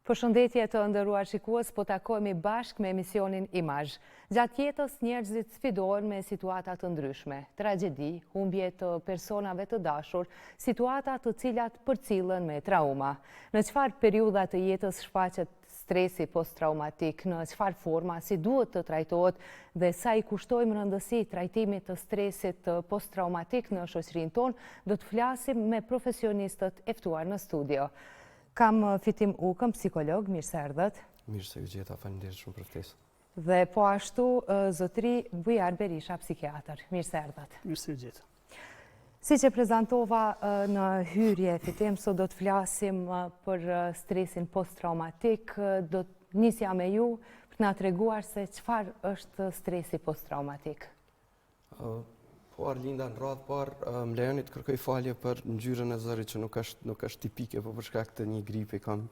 Përshëndetje të nderuar shikues, po takohemi bashkë me emisionin Imazh. Gjatë jetës njerëzit sfidohen me situata të ndryshme, tragjedi, humbje të personave të dashur, situata të cilat përcillen me trauma. Në çfarë periudha të jetës shfaqet stresi posttraumatik, në çfarë forma, si duhet të trajtohet dhe sa i kushtojmë rëndësi trajtimit të stresit posttraumatik në shoqërinë tonë, do të flasim me profesionistët e ftuar në studio. Kam Fitim Ukën, psikolog, mirë se erdhët. Mirë se ju gjeta, faleminderit shumë për ftesën. Dhe po ashtu zotëri Bujar Berisha, psikiatër, mirë se erdhët. Mirë se ju gjeta. Si që prezantova në hyrje, Fitim, sot do të flasim për stresin posttraumatik, do të nisja me ju për të na treguar se çfarë është stresi posttraumatik. Po Arlinda, në radhë parë, më lejoni të kërkoj falje për ngjyrën e zërit që nuk është tipike, po për shkak të një gripi kam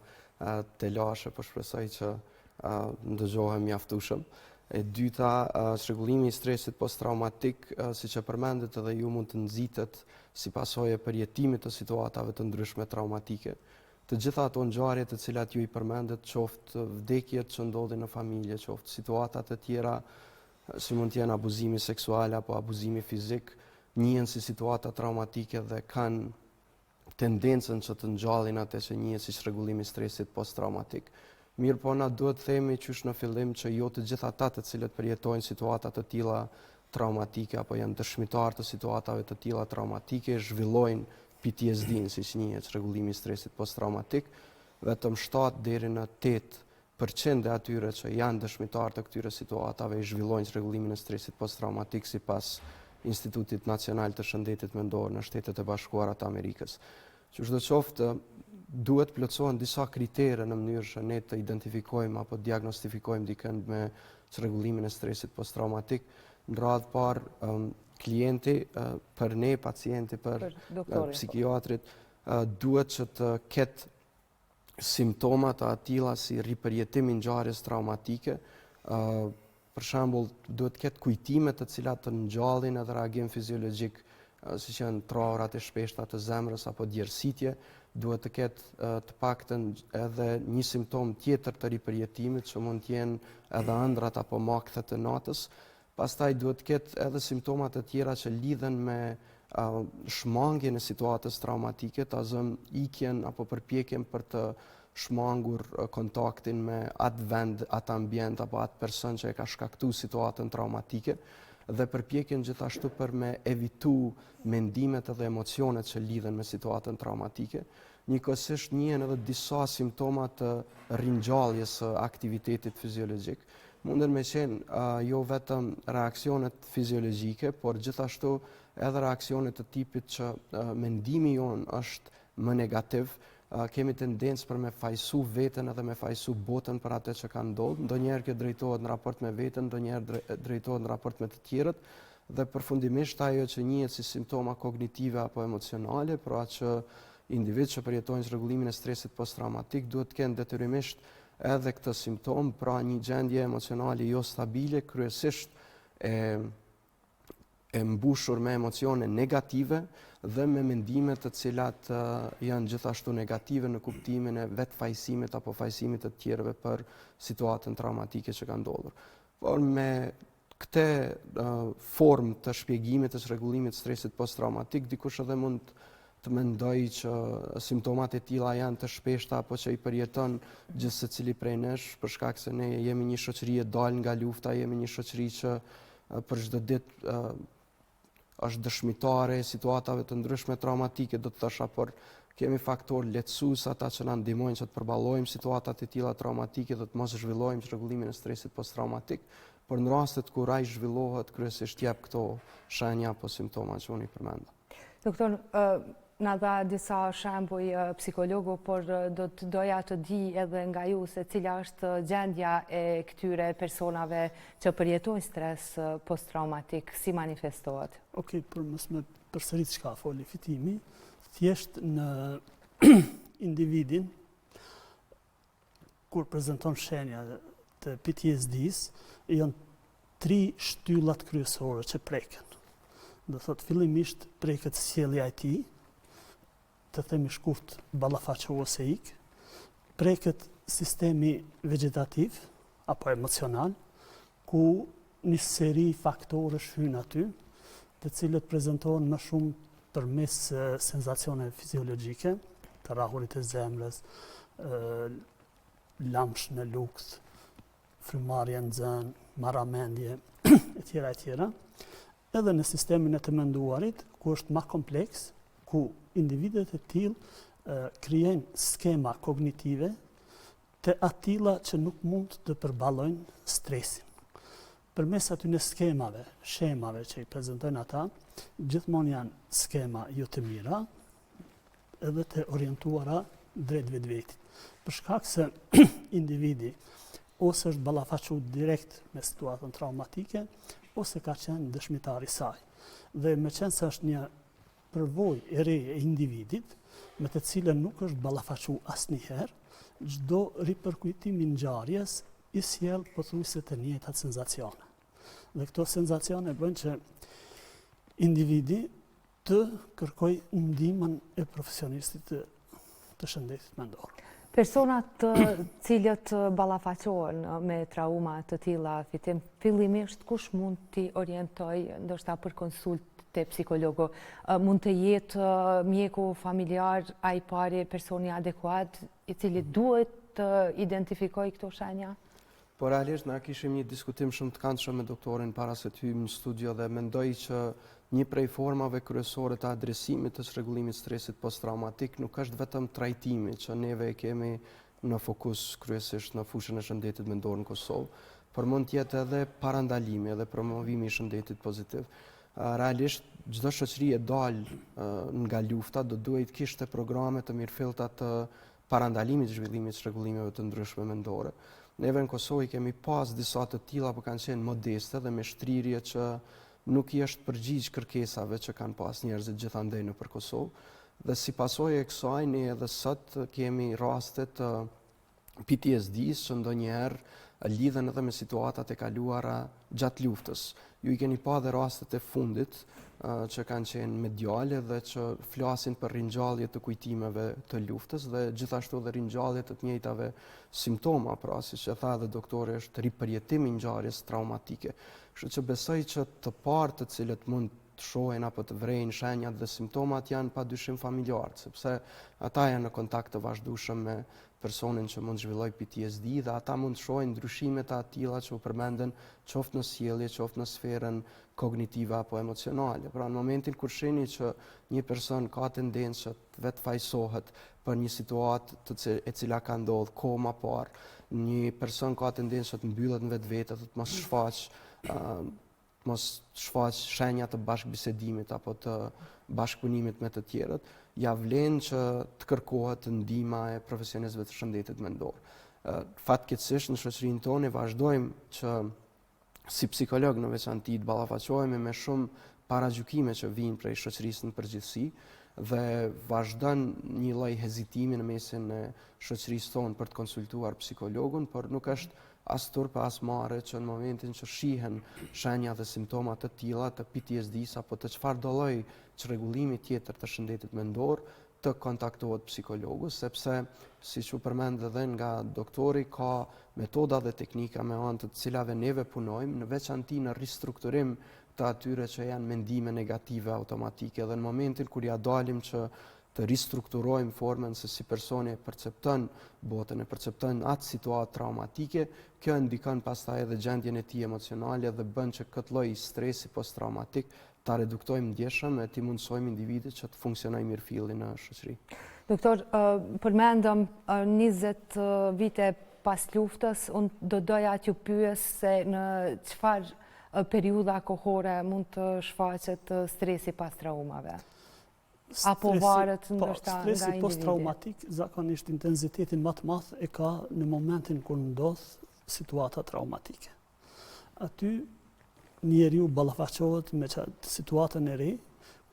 të lashe, po shpresoj që ndëgjohem mjaftueshëm. E dyta, çrregullimi i stresit posttraumatik, siç e përmendët edhe ju, mund të nxitet si pasojë e përjetimit të situatave të ndryshme traumatike. Të gjitha ato ngjarje të cilat ju i përmendët, qoftë vdekjet që ndodhin në familje, qoftë situata të tjera si mund të jenë abuzimi seksual apo abuzimi fizik, njihen si situata traumatike dhe kanë tendencën që të ngjallin atë që njihet si çrregullimi i stresit posttraumatik. Mirë po na duhet të themi qysh në fillim që jo të gjithë ata të cilët përjetojnë situata të tilla traumatike apo janë dëshmitar të situatave të tilla traumatike zhvillojnë PTSD-n, siç njihet çrregullimi i stresit posttraumatik, vetëm 7 deri në 8% e atyre që janë dëshmitar të këtyre situatave i zhvillojnë çrregullimin e stresit posttraumatik sipas Institutit Nacional të Shëndetit Mendor në Shtetet e Bashkuara të Amerikës. Çdoqoftë, duhet plotësohen disa kritere në mënyrë që ne të identifikojmë apo diagnostifikojmë dikën me çrregullimin e stresit posttraumatik. Në radhë parë, klienti për ne, pacienti për psikiatrit, duhet që të ketë simptoma të atilla si ripërjetimi i ngjarjes traumatike, për shembull, duhet të ketë kujtime të cilat të ngjallin edhe reagim fiziologjik, siç janë traurat e shpeshta të zemrës apo djersitje, duhet të ketë të paktën edhe një simptom tjetër të ripërjetimit që mund të jenë edhe ëndrat apo makthet e natës. Pastaj duhet të ketë edhe simptoma të tjera që lidhen me shmangjen e situatës traumatike, ta zëm ikjen apo përpjekjen për të shmangur kontaktin me atë vend, atë ambient apo atë person që e ka shkaktuar situatën traumatike dhe përpjekjen gjithashtu për me evitu mendimet edhe emocionet që lidhen me situatën traumatike. Njëkohësisht njihen edhe disa simptoma të ringjalljes së aktivitetit fiziologjik. Munden me qenë jo vetëm reaksionet fiziologjike, por gjithashtu edhe reaksionet të tipit që mendimi jonë është më negativ, kemi tendencë për me fajsu veten edhe me fajsu botën për atë që ka ndodhur. Ndonjëherë kjo drejtohet në raport me veten, ndonjëherë drejtohet në raport me të tjerët dhe përfundimisht ajo që njihet si simptoma kognitive apo emocionale, pra që individ që përjetojnë çrregullimin e stresit posttraumatik duhet të kenë detyrimisht edhe këtë simptom, pra një gjendje emocionale jo stabile, kryesisht e mbushur me emocione negative dhe me mendime të cilat janë gjithashtu negative në kuptimin e vetë fajsimit apo fajsimit të tjerëve për situatën traumatike që ka ndodhur. Por me këtë formë të shpjegimit të çrregullimit të stresit posttraumatik, dikush edhe mund të mendoj që simptomat e tilla janë të shpeshta apo që i përjeton gjithë secili prej nesh, për shkak se ne jemi një shoqëri e dalë nga lufta, jemi një shoqëri që për çdo ditë është dëshmitare situatave të ndryshme traumatike, do të thosha, por kemi faktor lehtësues ata që na ndihmojnë që të përballojmë situatat e tilla traumatike dhe të mos zhvillojmë çrregullimin e stresit posttraumatik, por në rastet kur ai zhvillohet kryesisht jep këto shenja apo simptoma që unë i përmenda. Doktor, na dha disa shembuj psikologu, por do të doja të di edhe nga ju se cila është gjendja e këtyre personave që përjetojnë stres posttraumatik, si manifestohet? Okej, për mos me përsërit çka foli Fitimi, thjesht në individin kur prezanton shenja të PTSD-s, janë 3 shtyllat kryesore që preken. Do thotë fillimisht preket sjellja e tij, të themi shkurt ballafaqe ose ik, preket sistemi vegetativ apo emocional, ku një seri faktorësh hynë aty, të cilët prezantohen më shumë përmes sensacione fiziologjike, të rrahurit e zemrës, lamsh në lukth, frymarrje nxënë, marramendje, etj. Edhe në sistemin e të menduarit, ku është më kompleks, ku individet e tillë krijojnë skema kognitive të atilla që nuk mund të përballojnë stresin. Përmes atyre skemave, shemave që i prezantojnë ata, gjithmonë janë skema jo të mira, edhe të orientuara drejt vetvetit. Për shkak se individi ose është ballafaqur direkt me situatën traumatike, ose ka qenë dëshmitar i saj. Dhe me qenë se është një përvojë e re e individit, me të cilën nuk është ballafaqur asnjëherë, çdo riperkujtim i ngjarjes i sjell pothuajse të njëjtat sensacione. Dhe këto sensacione bëjnë që individi të kërkojë ndihmën e profesionistit të shëndetit mendor. Personat të cilët ballafaqohen me trauma të tilla fitim, fillimisht kush mund t'i orientoj ndoshta për konsult te psikologu? Mund të jetë mjeku familjar ai pari personi adekuat i cili duhet të identifikojë këto shenja? Po realisht na kishim një diskutim shumë të këndshëm me doktorin para se të hyjmë në studio dhe mendoj që një prej formave kryesore të adresimit të çrregullimit stresit posttraumatik nuk është vetëm trajtimi që neve e kemi në fokus kryesisht në fushën e shëndetit mendor në Kosovë, por mund të jetë edhe parandalimi edhe promovimi i shëndetit pozitiv. Realisht çdo shoqëri e dalë nga lufta do duhet kishte programe të mirëfillta të parandalimit të zhvillimit të çrregullimeve të ndryshme mendore. Neve në Kosovë kemi pas disa të tilla, por kanë qenë modeste dhe me shtrirje që nuk i është përgjigj kërkesave që kanë pas njerëzit gjithandej nëpër Kosovë. Dhe si pasojë e kësaj, ne edhe sot kemi raste të PTSD-s që ndonjëherë lidhen edhe me situatat e kaluara gjatë luftës. Ju i keni pa dhe rastet e fundit që kanë qenë mediale dhe që flasin për ringjallje të kujtimeve të luftës dhe gjithashtu dhe ringjallje të të njëjtave simptoma, pra siç e tha edhe doktori, është ripërjetimi i ngjarjes traumatike. Kështu që besoj që të parë të cilët mund të shohin apo të vrejnë shenjat dhe simptomat janë padyshim familjarët, sepse ata janë në kontakt të vazhdueshëm me personin që mund zhvilloj PTSD dhe ata mund të shohin ndryshime të atilla që u përmenden qoftë në sjellje, qoftë në sferën kognitive apo emocionale. Pra në momentin kur shihni që një person ka tendencë që të vetë fajsohet për një situatë e cila ka ndodhur kohë më parë, një person ka tendencë të mbyllet në vetvete, të mos shfaq shenja të bashkëbisedimit apo të bashkëpunimit me të tjerët, ja vlen që të kërkohet ndihma e profesionistëve të shëndetit mendor. Fatkeqësisht në shoqërinë tonë vazhdojmë që si psikolog në veçanti të ballafaqohemi me shumë paragjykime që vijnë prej shoqërisë në përgjithësi dhe vazhdon një lloj hezitimi në mesin e shoqërisë tonë për të konsultuar psikologun, por nuk është as turp as marrë që në momentin që shihen shenja dhe simptoma të tilla të PTSD-s apo të çfarëdo lloji çrregullimi tjetër të shëndetit mendor, të kontaktohet psikologu, sepse siç u përmend edhe nga doktori, ka metoda dhe teknika me anë të cilave neve punojmë, në veçanti në ristrukturim të atyre që janë mendime negative automatike dhe në momentin kur ja dalim që të ristrukturojmë formën se si personi e percepton botën, e percepton atë situatë traumatike, kjo ndikon pastaj edhe gjendjen e tij emocionale dhe bën që këtë lloj stresi posttraumatik ta reduktojmë ndjeshëm e t'i mundsojmë individit që të funksionojë mirëfilli në shoqëri. Doktor, përmendëm 20 vite pas luftës, unë do doja t'ju pyes se në çfarë periudha kohore mund të shfaqet stresi pas traumave? Apo varet ndoshta nga individi? Stresi posttraumatik zakonisht intensitetin më të madh e ka në momentin kur ndodh situata traumatike. Aty njeriu ballafaqohet me situatën e re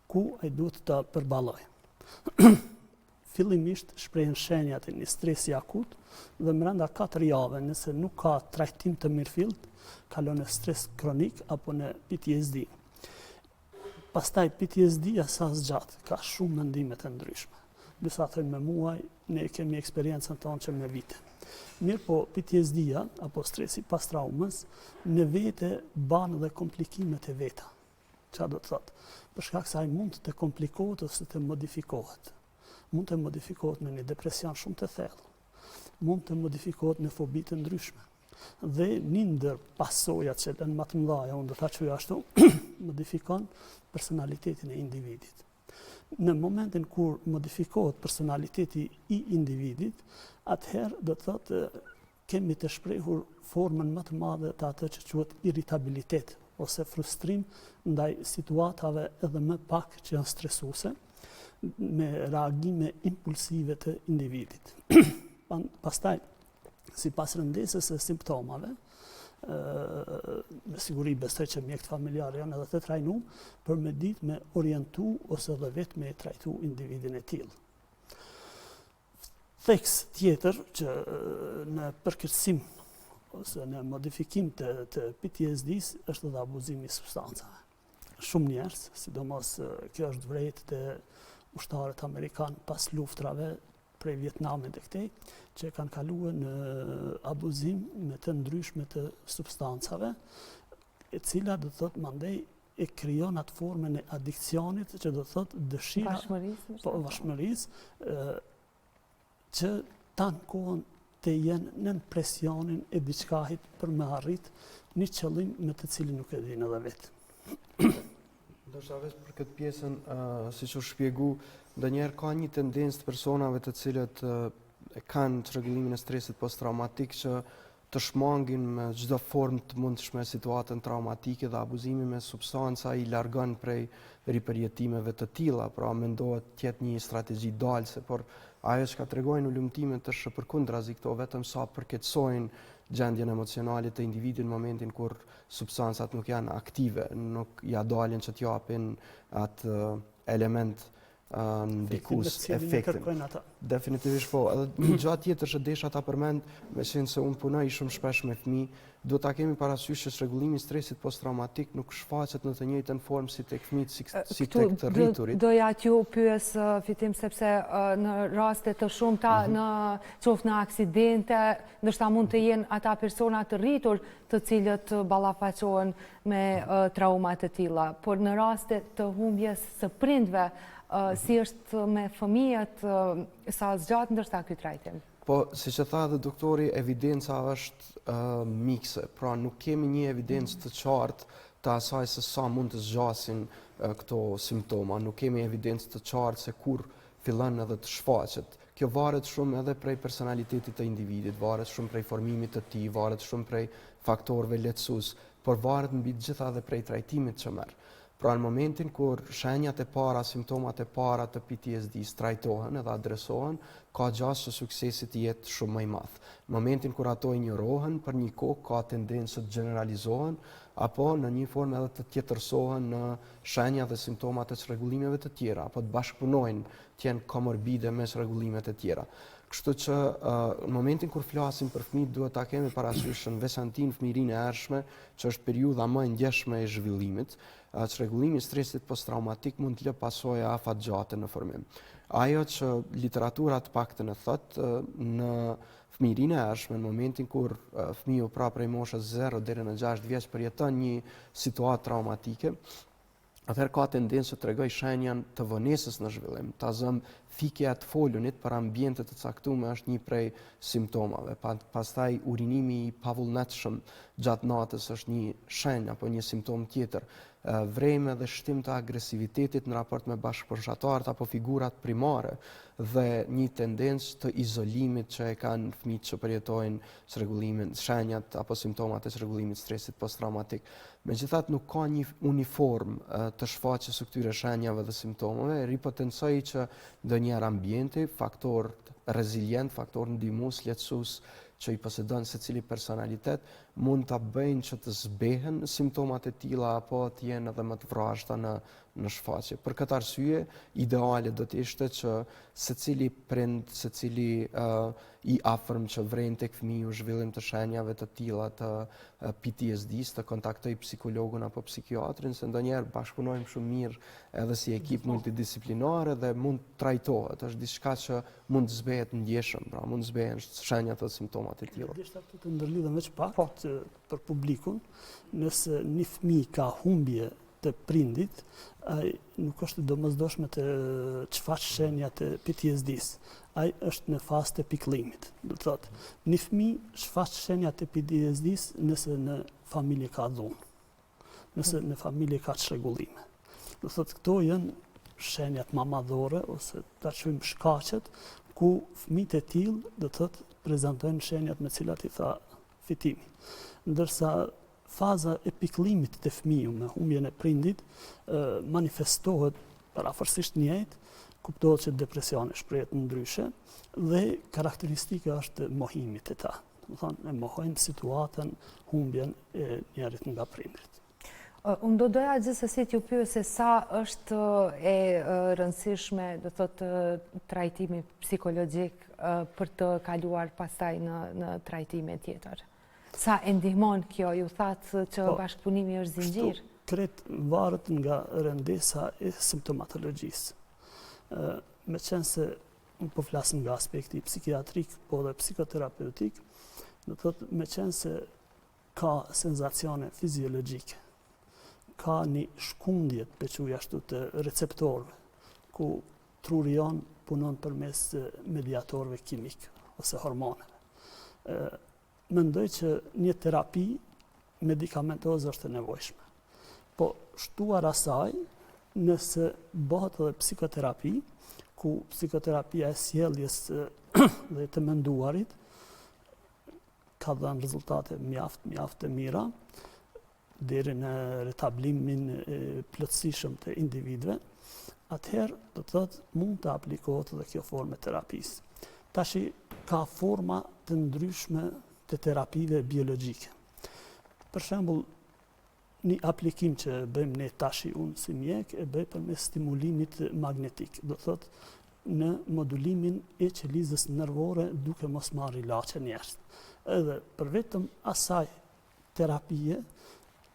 ku ai duhet ta përballojë. Fillimisht shprehen shenjat e një stresi akut dhe brenda 4 javë, nëse nuk ka trajtim të mirëfillt, kalon në stres kronik apo në PTSD. Pastaj PTSD-ja sa zgjat, ka shumë mendime të ndryshme. disa thënë me muaj, ne kemi eksperiencën tonë që me vite. Mirë po, PTSD-ja, apo stresi pas traumës, në vete banë dhe komplikimet e veta. Qa do të thotë? Për shkak se ai mund të komplikohet ose të modifikohet. Mund të modifikohet në një depresion shumë të thellë. Mund të modifikohet në fobi të ndryshme. Dhe një ndër pasojat që janë më të mëdha, unë do ta quaj ashtu, modifikon personalitetin e individit. Në momentin kur modifikohet personaliteti i individit, atëherë do të thotë kemi të shprehur formën më të madhe të atë që quhet irritabilitet ose frustrim ndaj situatave edhe më pak që janë stresuese, me reagime impulsive të individit. Pastaj, sipas rëndesës së simptomave, me siguri besoj që mjekët familjarë janë edhe të trajnuar për me ditë me orientu ose edhe vetë me trajtu individin e tillë. Theks tjetër që në përkërcim ose në modifikim të PTSD-s është edhe abuzimi i substancave. Shumë njerëz, sidomos kjo është vërejtë të ushtarët amerikanë pas luftrave prej Vietnamit dhe këtej, që kanë kaluar në abuzim me të ndryshme të substancave, e cila do të thotë mandej e krijon atë formën e adikcionit, që do të thotë dëshira vashmërisë, që tanë kohën të jenë në presionin e diçkahit për me arrit një qëllim me të cilin nuk e dinë edhe vetë. Ndoshta vetë për këtë pjesën, siç u shpjegu, ndonjëherë ka një tendencë të personave të cilët kanë çrregullimin e stresit posttraumatik që të shmangin me çdo formë të mundshme situatën traumatike dhe abuzimi me substanca i largon prej ripërjetimeve të tilla, pra mendohet të jetë një strategji dalse, por ajo që tregojnë ulëmtimet është përkundrazi këto vetëm sa përkeqësojnë gjendjen emocionale të individit në momentin kur substancat nuk janë aktive, nuk ja dalin që t'japin atë element ndikus efektin. Definitivisht po. Edhe një gjatë tjetër që desha ta përmend, me qenë se unë punoj shumë shpesh me fëmijë, do ta kemi parasysh që çrregullimi i stresit posttraumatik nuk shfaqet në të njëjtën formë si tek fëmijët si tek të rriturit. Doja t'ju pyes fitim sepse në raste të shumta në qoftë në aksidente, ndoshta mund të jenë ata persona të rritur të cilët ballafaqohen me trauma të tilla, por në raste të humbjes së prindve, si është me fëmijët, sa zgjat ndoshta ky trajtim? Po, si që tha dhe doktori, evidenca është mikse, pra nuk kemi një evidencë të qartë të asaj se sa mund të zgjasin këto simptoma, nuk kemi evidencë të qartë se kur fillon edhe të shfaqet. Kjo varet shumë edhe prej personalitetit të individit, varet shumë prej formimit të tij, varet shumë prej faktorëve lehtësues, por varet mbi të gjitha edhe prej trajtimit që merr. Pra në momentin kur shenjat e para, simptomat e para të PTSD-s trajtohen edhe adresohen, ka gjasë që suksesi të jetë shumë më i madh. Në momentin kur ato injorohen, për një kohë ka tendencë të generalizohen, apo në një formë edhe të tjetërsohen në shenja dhe simptomat e çrregullimeve të tjera, apo të bashkëpunojnë, të jenë komorbide me çrregullimet e tjera. Kështu që në momentin kur flasim për fëmijët duhet ta kemi parasysh në veçanti në fëmijërinë e hershme, që është periudha më e ndjeshme e zhvillimit, çrregullimi i stresit posttraumatik mund të lë pasoja afatgjate në formim. Ajo që literatura të paktën e thotë në fëmijërinë e hershme, në momentin kur fëmiu pra prej moshës 0 deri në 6 vjeç përjeton një situatë traumatike, atëherë ka tendencë të tregoj shenjën të vonesës në zhvillim. Ta zëm fikja të folunit për ambiente të caktuara është një prej simptomave. Pastaj urinimi i pavullnetshëm gjatë natës është një shenjë apo një simptom tjetër. Vrejme dhe shtim të agresivitetit në raport me bashkëpunëtorët apo figurat primare dhe një tendencë të izolimit që e kanë fëmijët që përjetojnë çrregullimin, shenjat apo simptomat e çrregullimit stresit posttraumatik. Megjithatë nuk ka një uniform të shfaqjes së këtyre shenjave dhe simptomave, ripotencoj që ndonjëherë ambienti, faktor rezilient, faktor ndihmues, lehtësues që i posedon secili personalitet mund ta bëjnë që të zbehen simptomat e tilla apo të jenë edhe më të vrashta në në shfaqje. Për këtë arsye, ideale do të ishte që secili prind, secili i afërm që vren tek fëmiu zhvillim të shenjave të tilla të PTSD-s, të kontaktoj psikologun apo psikiatrin, se ndonjëherë bashkëpunojmë shumë mirë edhe si ekip multidisciplinare dhe mund trajtohet. Është diçka që mund të zbehet ndjeshëm, pra mund të zbehen shenjat dhe simptomat e tilla. Deshta të ndërlidhem veç pak për publikun, nëse një fëmijë ka humbje të prindit, ai nuk është domosdoshme të çfarë shenja të PTSD-s. Ai është në fazë të pikëllimit. Do të thotë, një fëmijë shfaq shenja të PTSD-s nëse në familje ka dhunë, nëse në familje ka çrregullime. Do të thotë, këto janë shenjat mamadhore ose ta quajmë shkaqet ku fëmijët e tillë do të thotë prezantojnë shenjat me cilat i tha fitimi. Ndërsa faza e pikëllimit të fëmiu me humbjen e prindit manifestohet parafërsisht njëjtë, kuptohet që depresioni shprehet ndryshe dhe karakteristika është mohimit e ta. Do të thonë, e mohojnë situatën, humbjen e njerit nga prindrit. Unë do doja gjithsesi t'ju pyes se sa është e rëndësishme, do thotë, trajtimi psikologjik për të kaluar pastaj në trajtime tjetër. Sa e ndihmon kjo, ju thatë që bashkëpunimi është zinxhir? Krejt varet nga rëndesa e simptomatologjisë. Me qenë se unë po flasim nga aspekti psikiatrik, po dhe psikoterapeutik, do thotë me qenë se ka senzacione fiziologjike, ka një shkundje pequja ashtu të receptorëve, ku truri jon punon përmes mediatorëve kimik ose hormoneve. Mendoj që një terapi medikamentoze është e nevojshme. Po shtuar asaj, nëse bëhet edhe psikoterapi, ku psikoterapia e sjelljes dhe të menduarit ka dhënë rezultate mjaft të mira deri në retablimin e plotësishëm të individëve, atëherë do të thotë mund të aplikohet edhe kjo formë terapisë. Tashi ka forma të ndryshme të terapive biologjike. Për shembull, një aplikim që bëjmë ne tashi unë si mjek e bëj përmes stimulimit magnetik, do thotë në modulimin e qelizës nervore duke mos marrë ilaçe njerëz. Edhe për vetëm asaj terapie,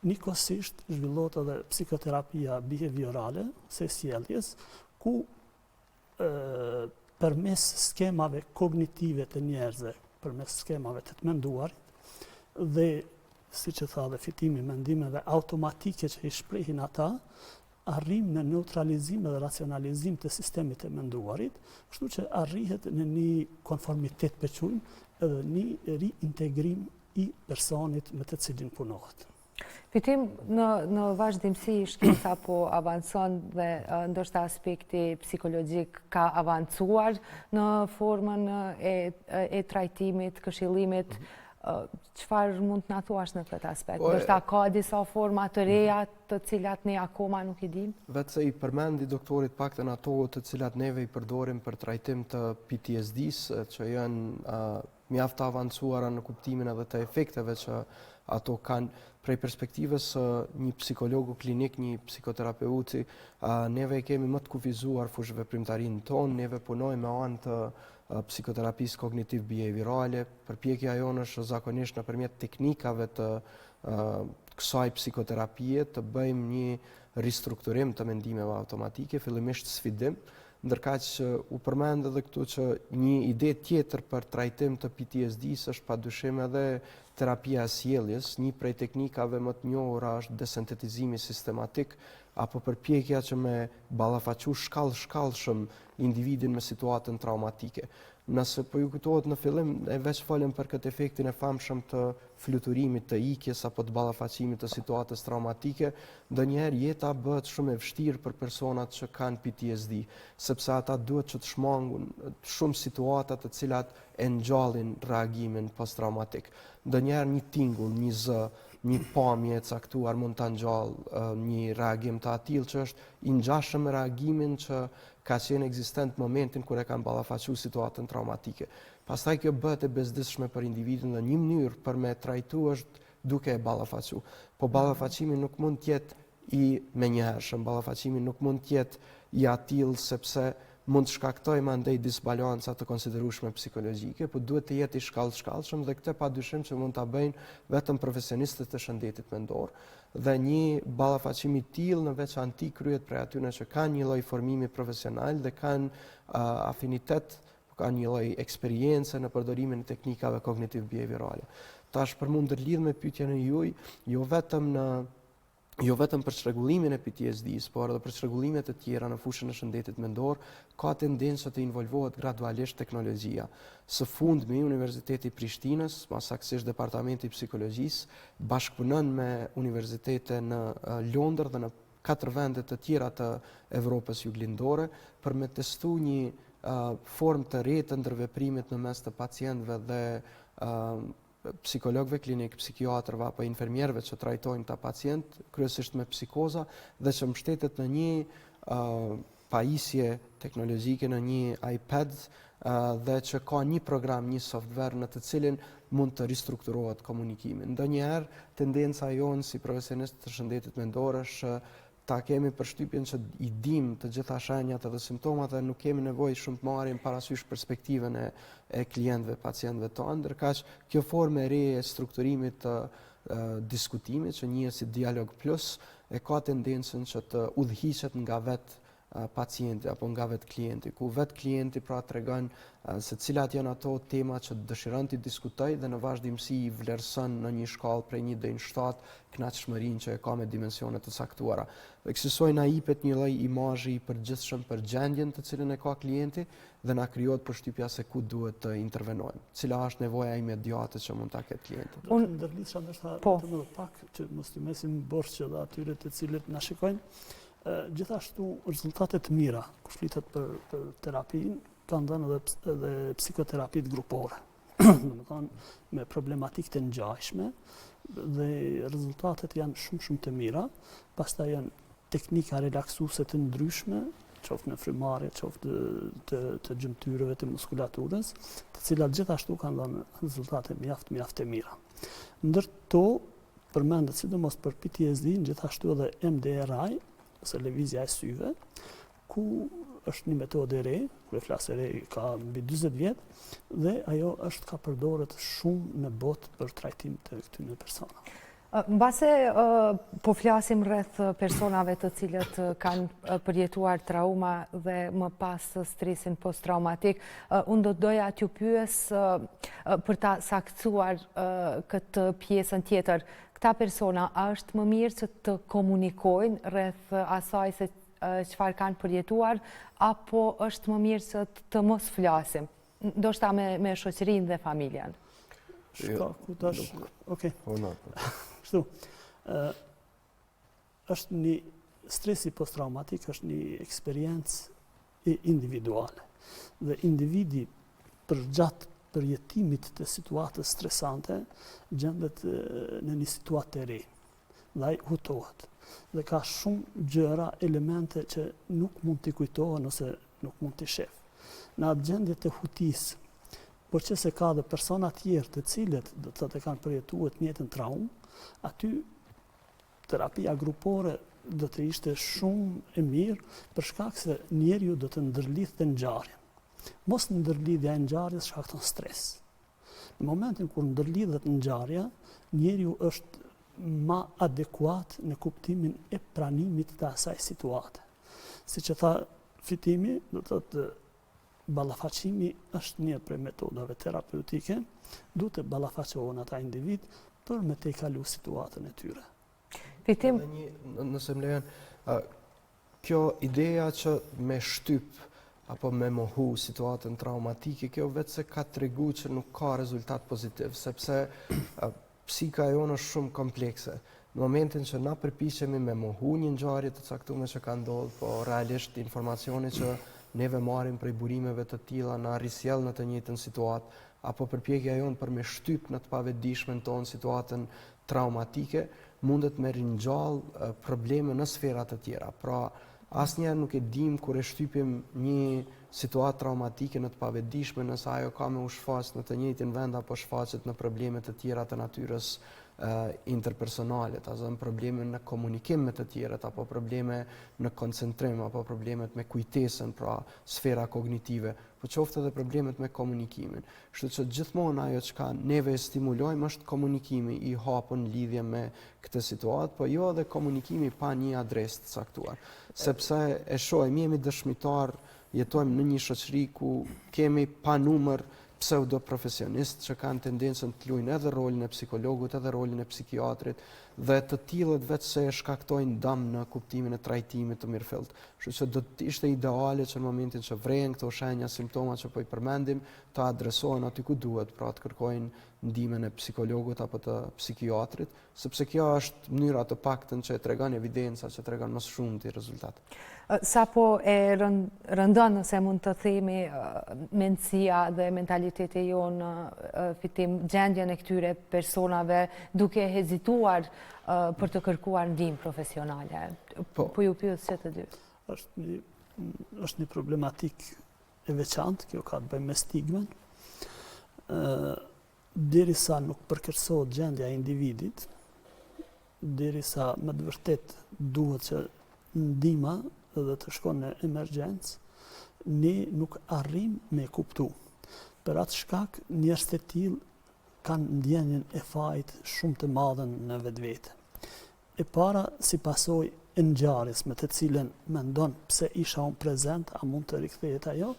njëkohësisht zhvillohet edhe psikoterapia behaviorale, se sjelljes, ku përmes skemave kognitive të njerëzve, përmes skemave të menduarit dhe, si që tha dhe fitimi, mendimeve automatike që i shprehin ata, arrim në neutralizim dhe racionalizim të sistemit të menduarit, kështu që arrihet në një konformitet pequjmë edhe një reintegrim i personit me të cilin punohet. Fitim, në vazhdimsi shkenca po avancon dhe ndoshta aspekti psikologjik ka avancuar në formën e trajtimit, këshillimit. Çfarë mund të na thuash në këtë aspekt? Ndoshta ka disa forma të reja të cilat ne akoma nuk i dim? Vetë se i përmendi doktorit paktën ato të cilat neve i përdorim për trajtim të PTSD-s, që janë mjaft të avancuara në kuptimin edhe të efekteve që ato kanë prej perspektivës një psikologu klinik, një psikoterapeuti, neve kemi më të kufizuar fushë veprimtarinë tonë, neve punojmë me anë të psikoterapisë kognitiv behaviorale, përpjekja jonë është zakonisht nëpërmjet teknikave të kësaj psikoterapie të bëjmë një ristrukturim të mendimeve automatike, fillimisht sfidim, ndërkaq që u përmend edhe këtu që një ide tjetër për trajtim të PTSD-s është padyshim edhe terapia e sjelljes. Një prej teknikave më të njohura është desintetizimi sistematik apo përpjekja që me ballafaqu shkallshëm individin me situatën traumatike. Nëse po ju kujtohet në fillim, e veç folëm për këtë efektin e famshëm të fluturimit, të ikjes apo të ballafaqimit të situatës traumatike, ndonjëherë jeta bëhet shumë e vështirë për personat që kanë PTSD, sepse ata duhet që të shmangun shumë situata të cilat e ngjallin reagimin post-traumatik. Ndonjëherë një tingull, një zë, një pamje e caktuar mund ta ngjallë një reagim të atill që është i ngjashëm me reagimin që ka qenë ekzistent momentin kur e kanë ballafaquar situatën traumatike. Pastaj kjo bëhet e bezdisshme për individin dhe një mënyrë për me trajtu është duke e ballafaquar. Po ballafaqimi nuk mund të jetë i menjëhershëm. Ballafaqimi nuk mund të jetë i atill sepse mund të shkaktoj mandej disbalanca të konsiderueshme psikologjike, por duhet të jetë i shkallshëm dhe këtë padyshim që mund ta bëjnë vetëm profesionistët e shëndetit mendor. Dhe një ballafaqim i tillë në veçanti kryhet prej atyre që kanë një lloj formimi profesional dhe kanë afinitet, kanë një lloj eksperiencë në përdorimin e teknikave kognitiv behaviorale. Tash për mund ndërlidh me pyetjen e juaj, jo vetëm për çrregullimin e PTSD-s, por edhe për çrregullimet e tjera në fushën e shëndetit mendor, ka tendencë të involvohet gradualisht teknologjia. Së fundmi, Universiteti i Prishtinës, më saktësisht Departamenti i Psikologjisë, bashkëpunon me universitete në Londër dhe në 4 vende të tjera të Evropës juglindore për me testu një formë të re të ndërveprimit në mes të pacientëve dhe psikologëve klinik, psikiatrëve apo infermierëve që trajtojnë ta pacient, kryesisht me psikoza, dhe që mbështetet në një pajisje teknologjike, në një iPad dhe që ka një program, një software në të cilin mund të ristrukturohet komunikimi. Ndonjëherë tendenca jonë si profesionist të shëndetit mendor është ta kemi përshtypjen që i dim të gjitha shenjat edhe simptomat dhe nuk kemi nevojë shumë të marrim parasysh perspektiven e klientëve, pacientëve tonë, ndërkaq kjo formë e re e strukturimit të diskutimit, që njihet si dialog plus, e ka tendencën që të udhëhiqet nga vetë pacienti apo nga vetë klienti, ku vetë klienti pra tregon se cilat janë ato tema që dëshiron të diskutoj dhe në vazhdimsi i vlerëson në një shkallë prej 1 deri në 7 kënaqëmërinë që e ka me dimensione të caktuara. Dhe kësaj na jepet një lloj imazhi i përgjithshëm për gjendjen të cilën e ka klienti dhe na krijohet përshtypja se ku duhet të intervenojmë. Cila është nevoja imediate që mund ta ketë klienti. Unë ndërlidhsha ndoshta vetëm edhe pak që mos i mesim borxh edhe atyre të cilët na shikojnë. Gjithashtu rezultate të mira kur flitet për terapinë kanë dhënë edhe psikoterapit grupore. Domethënë me problematikë të ngjashme dhe rezultatet janë shumë të mira. Pastaj janë teknika relaksuese të ndryshme, qoftë në frymarrje, qoftë të gjymtyrëve të muskulaturës, të cilat gjithashtu kanë dhënë rezultate mjaft të mira. Ndërto përmendet sidomos për PTSD, gjithashtu edhe MDRI, ose lëvizja e syve, ku është një metodë e re, kur e flas e re ka mbi 40 vjet, dhe ajo ka përdoret shumë në botë për trajtim të këtyre personave. Mbase po flasim rreth personave të cilët kanë përjetuar trauma dhe më pas stresin post-traumatik, unë do doja t'ju pyes për ta saktuar këtë pjesën tjetër. Këta persona është më mirë që të komunikojnë rreth asaj se çfarë kanë përjetuar, apo është më mirë që të mos flasim, ndoshta me shoqërinë dhe familjen? Okej. Kështu. Është një stresi post-traumatik, është një eksperiencë individuale. Dhe individi përgjatë përjetimit të situatës stresante gjendet në një situatë të re. Dhe ai hutohet. Dhe ka shumë gjëra, elemente që nuk mund t'i kujtohen ose nuk mund t'i shef. Në atë gjendje të hutisë, por që se ka dhe persona tjerë të cilët do të thotë kanë përjetuar të njëjtën traumë, aty terapia grupore do të ishte shumë e mirë për shkak se njeriu do të ndërlidhte ngjarjen. Mos ndërlidhja e ngjarjes shkakton stres. Në momentin kur ndërlidhet ngjarja, njeriu është ma adekuat në kuptimin e pranimit të asaj situate. Siç e tha Fitimi, do të thotë ballafaqimi është një prej metodave terapeutike, duhet të ballafaqohen ata individ për me te kalu situatën e tyre. Fitim? Nëse më lejon, kjo ideja që me shtyp apo me mohu situatën traumatike, kjo vetë se ka tregu që nuk ka rezultat pozitiv, sepse psika jonë është shumë komplekse. Në momentin që na përpiqemi me mohu një ngjarje të caktuar që ka ndodhur, po realisht informacioni që neve marrim prej burimeve të tilla na rrisjell në të njëjtën situatë, apo përpjekja jonë për me shtyp në të pavetdijshmen tonë situatën traumatike, mundet me ringjall probleme në sfera të tjera. Pra, asnjëherë nuk e dim kur e shtypim një situatë traumatike në të pavetdijshme, nëse ajo ka me u shfaq në të njëjtin vend apo shfaqet në probleme të tjera të natyrës interpersonale, në probleme në komunikim me të tjerët, apo probleme në koncentrim, apo problemet me kujtesën, pra sfera kognitive, po qoftë edhe problemet me komunikimin. Kështu që gjithmonë ajo çka neve e stimulojmë është komunikimi i hapur në lidhje me këtë situatë, po jo edhe komunikimi pa një adresë të caktuar. Sepse e shohim, jemi dëshmitar, jetojmë në një shoqëri ku kemi pa numër pseudo profesionistë që kanë tendencën të luajnë edhe rolin e psikologut, edhe rolin e psikiatrit, dhe të tillët vetë se e shkaktojnë dëm në kuptimin e trajtimit të mirëfillt. Kështu që do të ishte ideale që në momentin që vrehen këto shenja, simptoma që po i përmendim, të adresohen aty ku duhet, pra të kërkojnë ndihmën e psikologut apo të psikiatrit, sepse kjo është mënyra të paktën që e tregon evidenca, që tregon më shumë ti rezultat. Sapo e rëndon, nëse mund të themi, mendësia dhe mentaliteti jonë fitim gjendjen e këtyre personave duke hezituar për të kërkuar ndihmë profesionale. Po ju pyet se të dy. Është një problematik e veçantë, kjo ka të bëjë me stigmen. Derisa nuk përkeqësohet gjendja e individit, derisa me të vërtet duhet që ndihma dhe të shkon në emergjencë, ne nuk arrim me kuptu. Për atë shkak, njerëz të tillë kanë ndjenjen e fajit shumë të madhe në vetvete. E para, si pasojë e ngjarjes me të cilën mendon pse isha unë prezent, a mund të rikthehet ajo,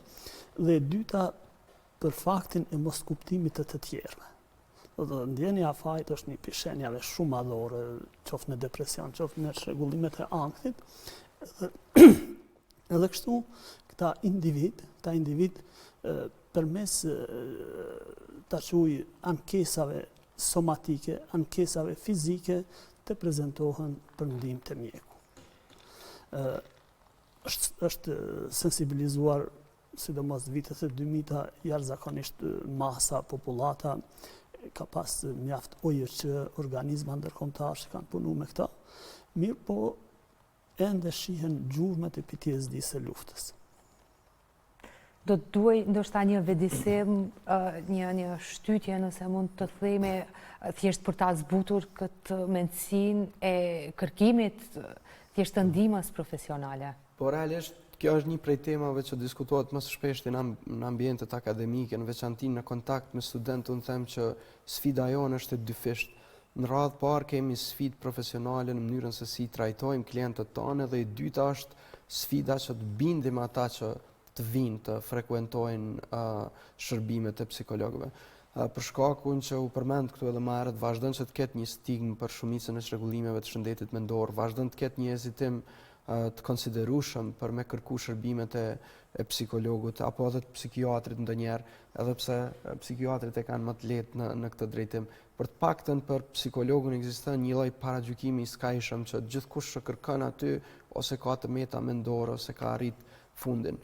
dhe e dyta, për faktin e mos kuptimit të tjerëve. Ndjenja e fajit është një pishenjave shumë madhore, qoftë në depresion, qoftë në çrregullimet e ankthit. Edhe kështu, këta individ përmes ta quaj ankesave somatike, ankesave fizike, të prezentohen për ndihmë të mjeku. Është sensibilizuar, sidomos vitet e 2000-ta, jashtëzakonisht masa, populata, ka pas mjaft që organizma ndërkombëtar që kanë punu me këta, mirë po ende shihen gjurmët e PTSD-së së luftës. Do të duaj ndoshta një vedisim, një shtytje, nëse mund të themi, thjesht për ta zbutur këtë mendësinë e kërkimit, thjesht të ndihmës profesionale. Po realisht kjo është një prej temave që diskutohet më së shpeshti në ambientet akademike, në veçanti në kontakt me studentë, unë them që sfida jonë është e dyfisht. Në radhë parë kemi sfidë profesionale në mënyrën se si trajtojmë klientët tonë, dhe e dyta është sfida që të bindim ata që të vinë të frekuentojnë shërbimet e psikologëve. Për shkakun që u përmend këtu edhe më herët, vazhdon që të ketë një stigmë për shumicën e çrregullimeve të shëndetit mendor, vazhdon të ketë një hezitim të konsiderueshëm për me kërku shërbimet e psikologut apo edhe të psikiatrit ndonjëherë, edhe pse psikiatrit e kanë më të lehtë në këtë drejtim. Për të paktën për psikologun ekziston një lloj paragjykimi i skajshëm që gjithkush që kërkon aty ose ka të meta mendore ose ka arrit fundin.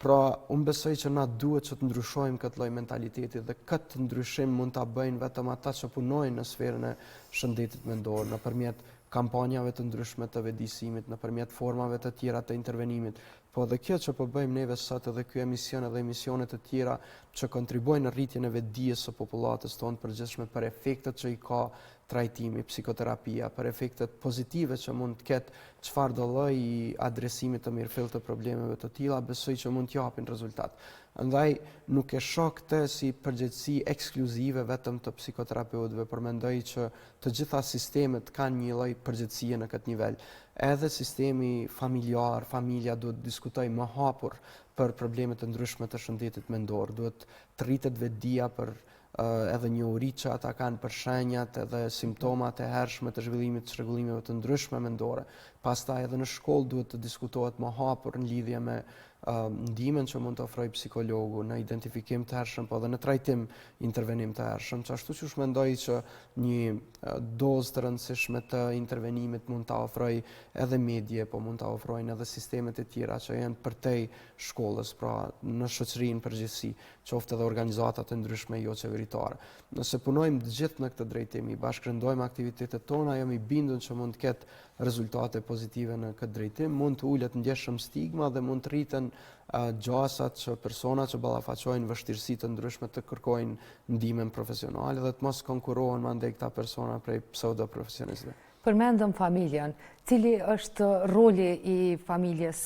Pra, unë besoj që na duhet që të ndryshojmë këtë lloj mentaliteti, dhe këtë ndryshim mund ta bëjnë vetëm ata që punojnë në sferën e shëndetit mendor, nëpërmjet kampanjave të ndryshme të vedisimit, nëpërmjet formave të tjera të intervenimit. Po dhe kjo që po bëjmë neve sot, edhe ky emision edhe emisionet të tjera që kontribuojnë në rritjen e vetdijes së popullatës tonë përgjithshme, për efektet që i ka trajtimi, psikoterapia, për efektet pozitive që mund të ketë çfarëdo lloji adresimit të mirëfillt të problemeve të tilla, besoj që mund të japin rezultat. Andaj nuk e shoh këtë si përgjegjësi ekskluzive vetëm të psikoterapeutëve, por mendoj që të gjitha sistemet kanë një lloj përgjegjësie në këtë nivel. Edhe sistemi familjar, familja duhet të diskutojë më hapur për probleme të ndryshme të shëndetit mendor, duhet të rritet vetdia për edhe njohuri që ata kanë për shenjat edhe simptomat e hershme të zhvillimit të çrregullimeve të ndryshme mendore. Pastaj edhe në shkollë duhet të diskutohet më hapur në lidhje me ndihmën që mund të ofrojë psikologu në identifikim të hershëm, po edhe në trajtim intervenim të hershëm. Ashtu që mendoj që një dozë të rëndësishme të intervenimit mund ta ofrojë edhe medje, po mund ta ofrojnë edhe sistemet e tjera që janë përtej shkollës, pra në shoqërinë përgjithësi, qoftë edhe organizata të ndryshme jo qeveritare. Nëse punojmë të gjithë në këtë drejtim, i bashkërëndojmë aktivitetet tona, jam i bindur që mund të ketë rezultate pozitive në këtë drejtim, mund të ulet ndjeshëm stigma dhe mund të rriten gjasat që persona që ballafaqojnë vështirësi të ndryshme të kërkojnë ndihmën profesionale dhe të mos konkurrohen mandej këta persona prej pseudo profesionistëve. Përmendëm familjen, cili është roli i familjes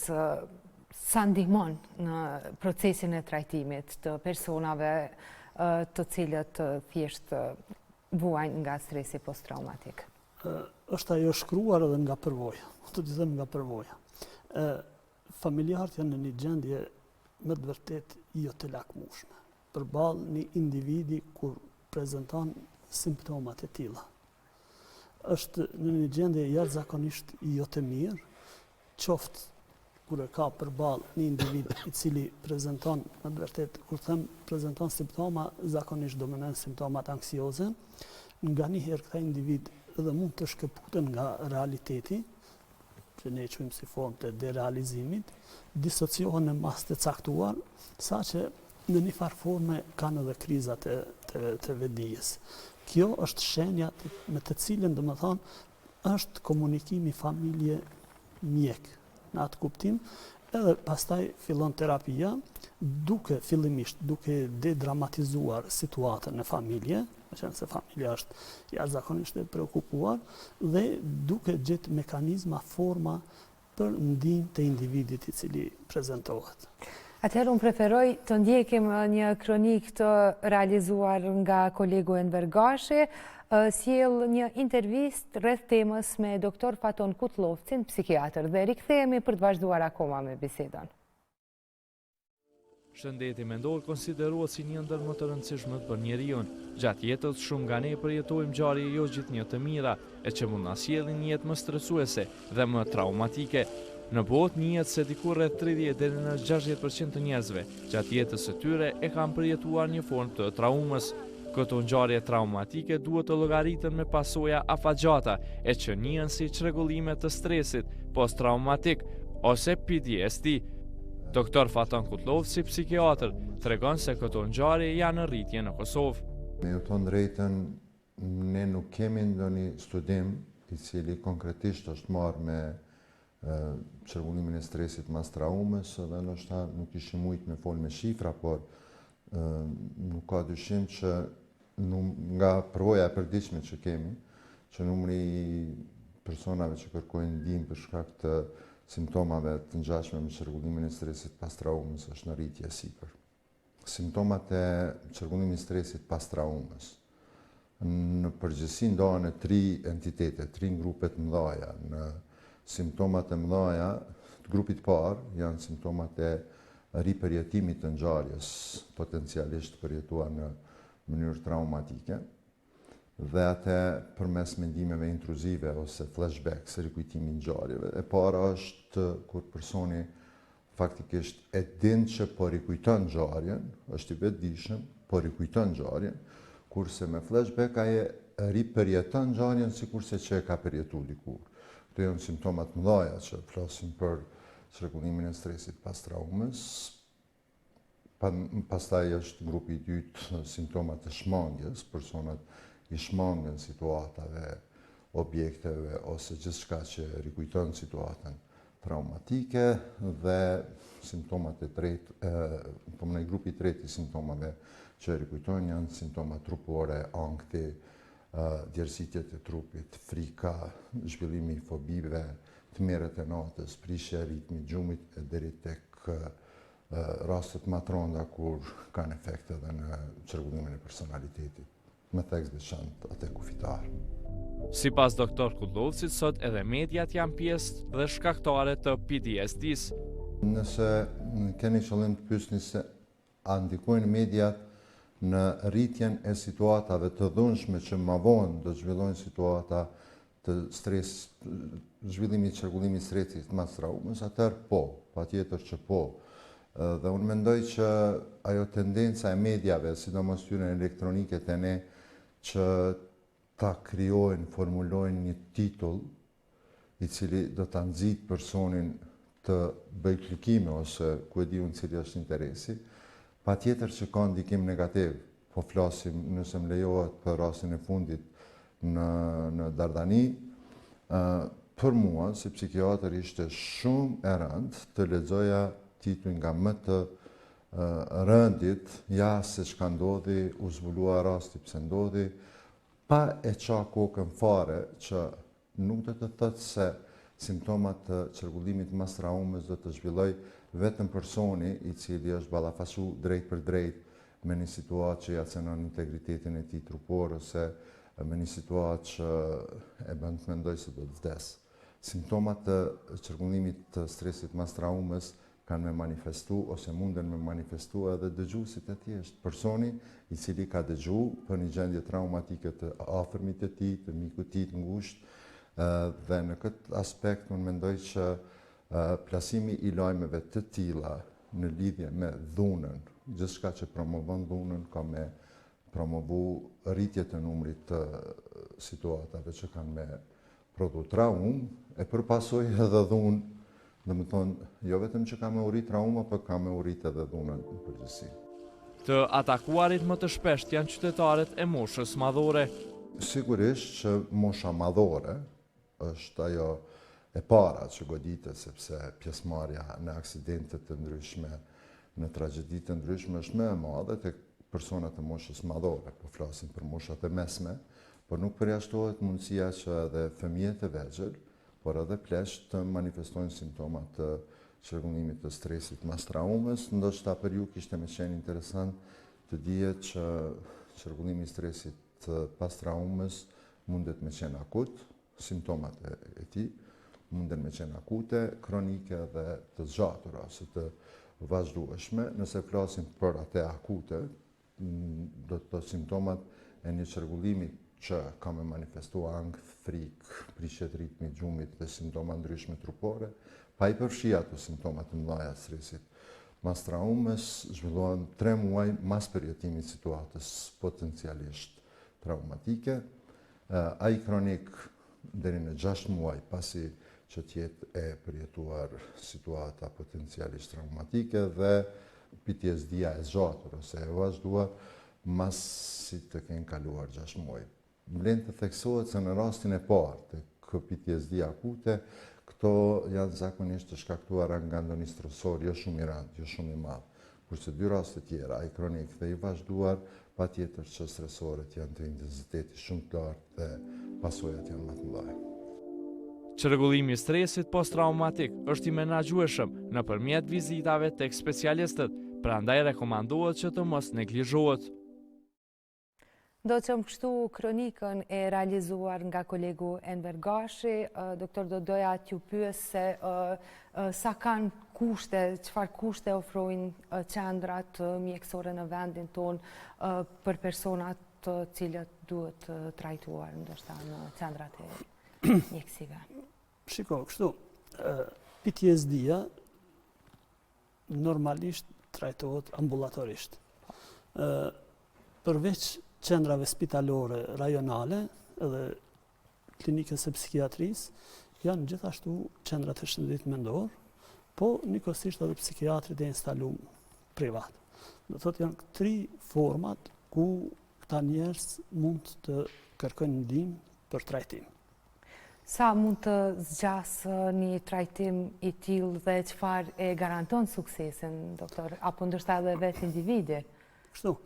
sa ndihmon në procesin e trajtimit të personave të cilët thjesht vuajnë nga stresi posttraumatik? Është ajo shkruar edhe nga përvoja, të them nga përvoja. Familjarët janë në një gjendje me të vërtet jo të lakmueshme, përballë një individi kur prezanton simptomat e tilla. Është në një gjendje jashtëzakonisht jo të mirë, qoftë kur e ka përballë një individ i cili prezanton, me të vërtet, kur them prezanton simptoma, zakonisht do mendojnë simptomat anksioze, nganjëherë këta individ edhe mund të shkëputen nga realiteti, që ne e quajmë si formë të derealizimit, disociohen në masë të caktuar, saqë në një farë forme kanë edhe krizat të vedijes. Kjo është shenja me të cilën, domethënë, është komunikimi familje-mjek në atë kuptim, edhe pastaj fillon terapia, fillimisht duke dedramatizuar situatën në familje, qenë se familja është jashtëzakonisht e preokupuar, dhe duke gjetë mekanizma, forma për ndihmë të individit i cili prezentohet. Atëherë unë preferoj të ndjekim një kronik të realizuar nga kolegu Enver Gashi, sjell një intervistë rreth temës me doktor Faton Kutlovcin, psikiatër, dhe rikthehemi për të vazhduar akoma me bisedën. Shëndeti mendor konsiderohet si një ndër më të rëndësishmet për njeriu. Gjatë jetës shumë nga ne përjetojmë ngjarje jo gjithnjë të mira, e që mund na sjellin një jetë më stresuese dhe më traumatike. Në botë njihet se diku rreth 30 deri në 60% të njerëzve gjatë jetës së tyre e kanë përjetuar një formë të traumës. Këto ngjarje traumatike duhet të llogariten me pasoja afatgjata, e që njihen si çrregullime të stresit posttraumatik ose PTSD. Doktor Faton Kutlovci, psikiatër, tregon se këto ngjarje janë në rritje në Kosovë. Me ju thonë drejtën, ne nuk kemi ndonjë studim i cili konkretisht është marrë me çrregullimin e stresit mas traumës, dhe ndoshta nuk ishim mujt me fol me shifra, por nuk ka dyshim që nga përvoja e përditshme që kemi, që numri i personave që kërkojnë ndihmë për shkak të simptomave të ngjashme me çrregullimin e stresit pas traumës është në rritje sipër. Simptomat e çrregullimit stresit pas traumës në përgjithësi ndahen në 3 entitete, 3 grupe të mëdha. Në simptomat e mëdha të grupit parë janë simptomat e ripërjetimit të ngjarjes, potencialisht përjetuar në mënyrë traumatike, dhe atë përmes mendimeve intruzive ose flashbacks, rikujtimi i ngjarjeve. E para është kur personi faktikisht e din që po rikujton ngjarjen, është i vetëdijshëm, po rikujton ngjarjen, kurse me flashback ai ripërjeton ngjarjen sikurse që e ka përjetuar dikur. Këto janë simptomat mëdha që flasin për çrregullimin e stresit pas traumës. Pastaj është grupi i dytë, simptomat e shmangjes, personat i shmangen situatave, objekteve ose gjithçka që rikujton situatën traumatike, dhe simptomat e tretë, në grupi i tretë i simptomave që rikujtojnë janë simptomat trupore, ankthi, djersitjet e trupit, frika, zhvillimi i fobive, tmerret e natës, prishja e ritmit gjumit deri tek rastet më të rënda kur kanë efekte edhe në çrregullimin e personalitetit, me theks veçantë atë kufitar. Sipas doktor Kutlovcit, sot edhe mediat janë pjesë dhe shkaktare të PTSD-s. Nëse keni qëllim të pyesni se a ndikojnë mediat në rritjen e situatave të dhunshme që më vonë do zhvillojnë situata të stres, zhvillimi i çrregullimit stresit mas traumës, atëherë po, patjetër që po. Dhe unë mendoj që ajo tendenca e mediave, sidomos tyre elektronike të ne, që ta krijojnë, formulojnë një titull i cili do ta nxit personin të bëj klikime ose ku e di unë cili është interesi, patjetër që ka ndikim negativ. Po flasim, nëse më lejohet, për rastin e fundit në Dardani. Për mua, si psikiatër, ishte shumë e rëndë të lexoja tituj nga më të rëndit, ja se çka ndodhi, u zbulua rasti pse ndodhi, pa e qa kokën fare që nuk do të thotë se simptomat të qarkullimit mas traumës do të zhvilloj vetëm personi i cili është ballafasu drejt për drejt me një situatë që ja cenon integritetin e tij trupor ose me një situatë që e bën të mendoj se do të vdes. Simptomat të qarkullimit të stresit mas traumës kanë me manifestu ose munden me manifestu edhe dëgjuesit e thjeshtë. Personi i cili ka dëgju për një gjendje traumatike të afërmit të tij, të mikut të tij të ngushtë, dhe në këtë aspekt unë mendoj që plasimi i lajmeve të tilla në lidhje me dhunën, gjithçka që promovon dhunën ka me promovu rritje të numrit të situatave që kanë me prodhu traumë, e përpasoj edhe dhunë, dhe më thonë, jo vetëm që ka me urit trauma, për ka me urit edhe dhunën në përgjithësi. Të atakuarit më të shpesht janë qytetarët e moshës madhore. Sigurisht që mosha madhore është ajo e para që goditet, sepse pjesëmarrja në aksidente të ndryshme, në tragjedi të ndryshme është më e madhe tek personat e moshës madhore, po flasim për moshat e mesme, por nuk përjashtohet mundësia që edhe fëmijët e vegjël, por edhe pleqt të manifestojnë simptomat të qarkullimit të stresit mas traumës. Ndoshta për ju kishte me qenë interesant të dihet që qarkullimi i stresit pas traumës mundet me qenë akut, simptomat e tij munden me qenë akute, kronike dhe të zgjatura ose të vazhdueshme. Nëse flasim për atë akute, do të simptomat e një qarkullimi që ka me manifestu angth, frikë, prishje të ritmit të gjumit dhe simptoma ndryshme trupore, pa i përfshi ato simptomat të mëdha të stresit mas traumës, zhvillohen 3 muaj mas përjetimit situatës potencialisht traumatike, ai kronik deri në 6 muaj pasi që tjetë e përjetuar situata potencialisht traumatike dhe PTSD-a e zgjatur ose e vazhduar mas si të kenë kaluar 6 muaj. Vlen të theksohet se në rastin e parë të PTSD akute, këto janë zakonisht të shkaktuara nga ndonjë stresor jo shumë i rëndë, jo shumë i madh. Kurse 2 raste tjera, ai kronik dhe i vazhduar, patjetër që stresoret janë të intensiteti shumë të lartë dhe pasojat janë më të mëdha. Qarkullimi i stresit post-traumatik është i menaxhueshëm nëpërmjet vizitave tek specialistët, prandaj rekomandohet që të mos neglizhohet. Do që më kështu kronikën e realizuar nga kolegu Enver Gashi, doktor do doja t'ju pyes se sa kanë kushte, çfarë kushte ofrojnë qendrat mjekësore në vendin tonë për personat të cilët duhet trajtuar ndoshta në qendrat e mjekësive. Shiko, kështu, PTSD-ja normalisht trajtohet ambulatorisht. Përveç qendrave spitalore rajonale edhe klinikës së psikiatrisë, janë gjithashtu qendrat e shëndetit mendor, po njëkohësisht edhe psikiatrit e instaluar privat. Do thotë janë 3 format ku këta njerëz mund të kërkojnë ndihmë për trajtim. Sa mund të zgjasë një trajtim i tillë dhe çfarë e garanton suksesin, doktor, apo ndoshta edhe vetë individi? Kështu,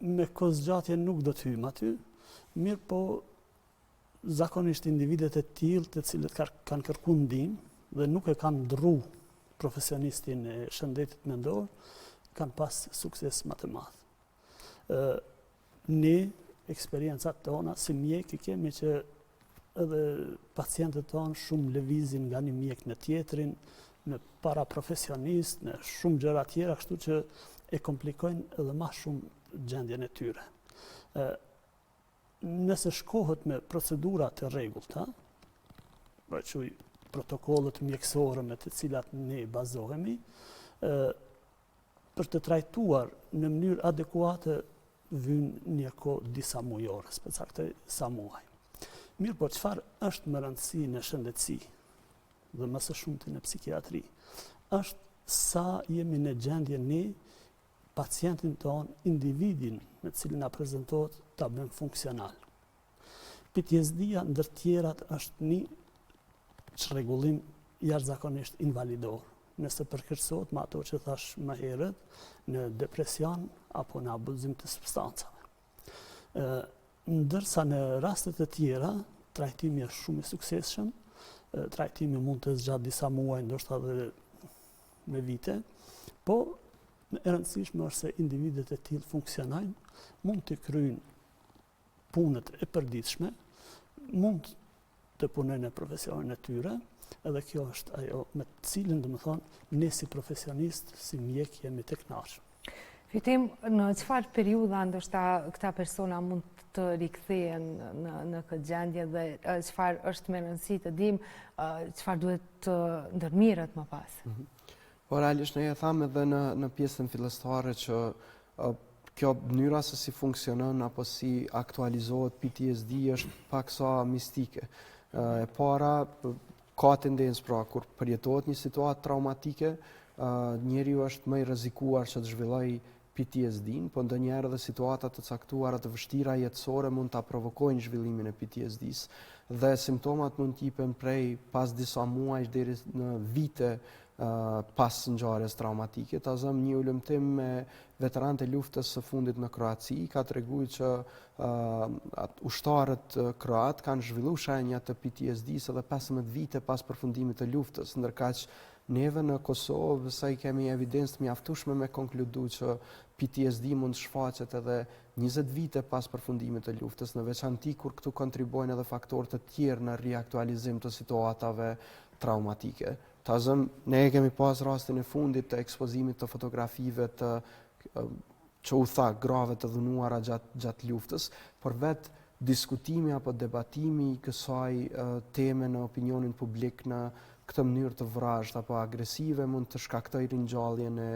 me kozgjatje nuk do të hyjmë aty, mirë po zakonisht individet e tillë të cilët kanë kërkuar ndihmë dhe nuk e kanë ndrru profesionistin e shëndetit mendor, kanë pas sukses më të madh. Ne eksperiencat tona si mjek i kemi që edhe pacientët tonë shumë lëvizin nga një mjek në tjetrin, në para profesionist, në shumë gjëra tjera, kështu që e komplikojnë edhe më shumë gjendjen e tyre. Nëse shkohet me procedura të rregullta, protokollet mjekësore me të cilat ne bazohemi, për të trajtuar në mënyrë adekuate vyn një kohë disa mujore, specaktoj sa muaj. Mirë, po çfarë është më rëndësi në shëndetësi dhe më së shumti në psikiatri, është sa jemi në gjendje ne pacientin ton, individin me cilin na prezantohet ta bëjmë funksional. PTSD-ja ndër tjerat është një çrregullim jashtëzakonisht invalidor. nëse përkërcohet me ato që thash më herët, në depresion apo në abuzim të substancave. Ndërsa në rastet e tjera, trajtimi është shumë i suksesshëm, trajtimi mund të zgjat disa muaj, ndoshta edhe me vite, po e rëndësishme është se individet e tillë funksionojnë, mund të kryejnë punët e përditshme, mund të punojnë në profesionin e tyre, edhe kjo është ajo me të cilën, domethënë, ne si profesionist, si mjek jemi të kënaqur. Fitim, në çfarë periudha ndoshta këta persona mund të rikthehen në këtë gjendje dhe çfarë është më rëndësi të dimë çfarë duhet të ndërmirret më pas? Po realisht ne e thamë edhe në pjesën fillestare që kjo mënyra se si funksionon apo si aktualizohet PTSD është pak sa mistike. E para ka tendencë pra kur përjetohet një situatë traumatike, njeriu është më i rrezikuar që të zhvillojë PTSD-n, po ndonjëherë edhe situata të caktuara të vështira jetësore mund ta provokojnë zhvillimin e PTSD-s dhe simptomat mund të jipen prej pas disa muajsh deri në vite pas ngjarjes traumatike. Ta zëm një ulëmtim me veteranët e luftës së fundit në Kroaci, ka treguar që ushtarët kroat kanë zhvilluar shenja të PTSD-s edhe 15 vite pas përfundimit të luftës, ndërkaq neve në Kosovë besoj kemi evidencë të mjaftueshme me konkludu që PTSD mund shfaqet edhe 20 vite pas përfundimit të luftës, në veçanti kur këtu kontribuojnë edhe faktorë të tjerë në riaktualizim të situatave traumatike. Ta zëm, ne kemi pas rastin e fundit të ekspozimit të fotografive të që u tha grave të dhunuara gjatë luftës, por vetë diskutimi apo debatimi i kësaj teme në opinionin publik në këtë mënyrë të vrazhtë apo agresive mund të shkaktojë ringjalljen e